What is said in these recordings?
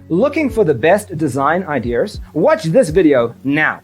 Looking for the best design ideas? Watch this video now.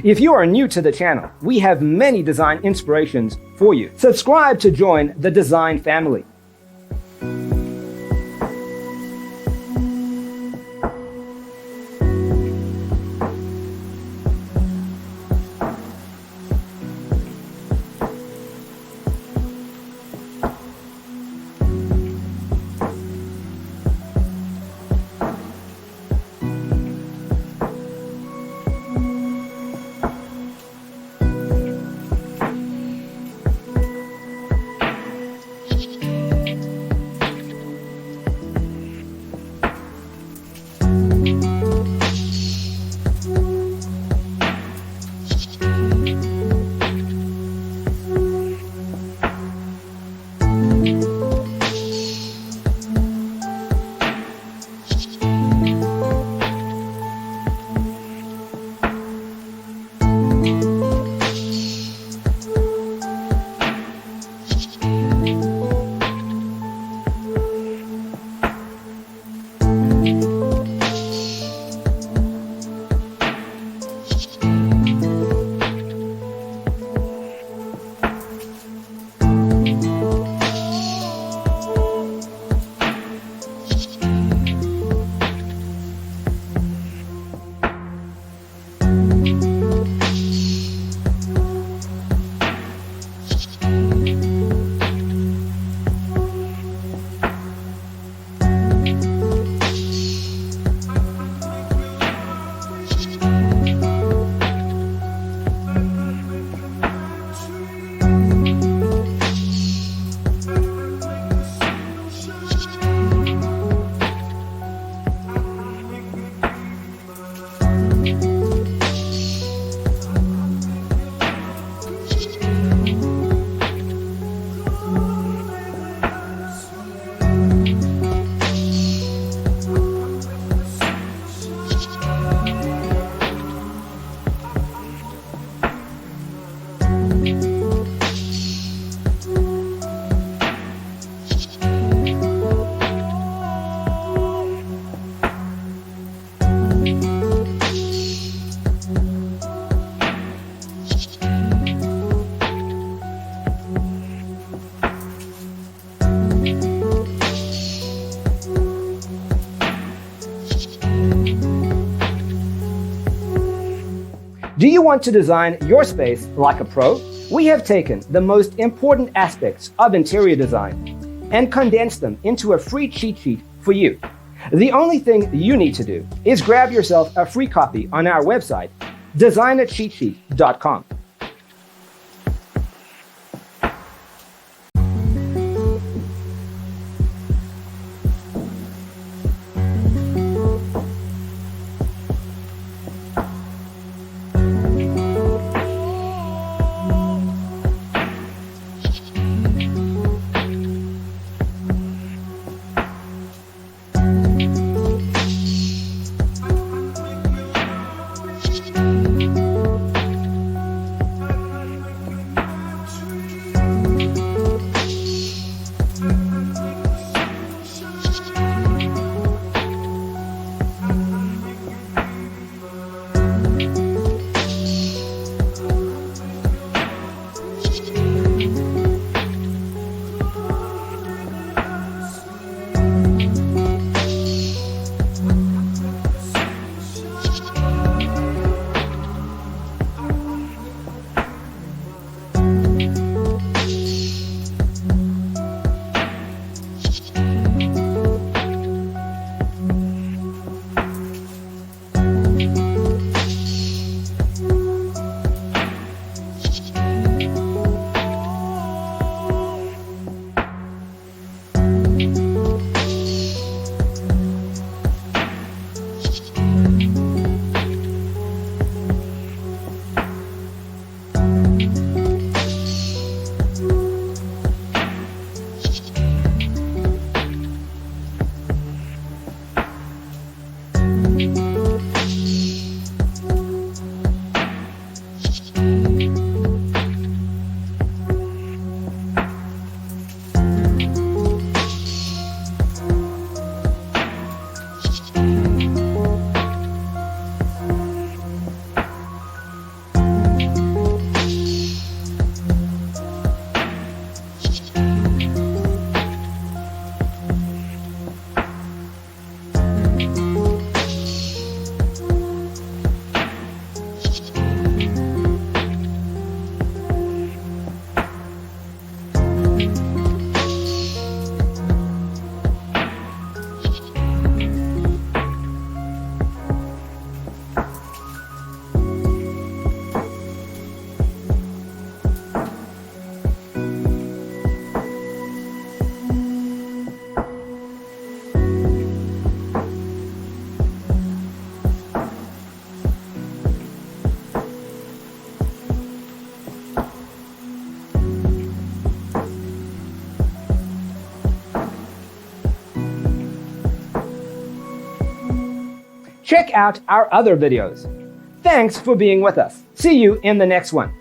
If you are new to the channel, we have many design inspirations for you. Subscribe to join the design family. Do you want to design your space like a pro? We have taken the most important aspects of interior design and condensed them into a free cheat sheet for you. The only thing you need to do is grab yourself a free copy on our website, designercheatsheet.com. Check out our other videos. Thanks for being with us. See you in the next one.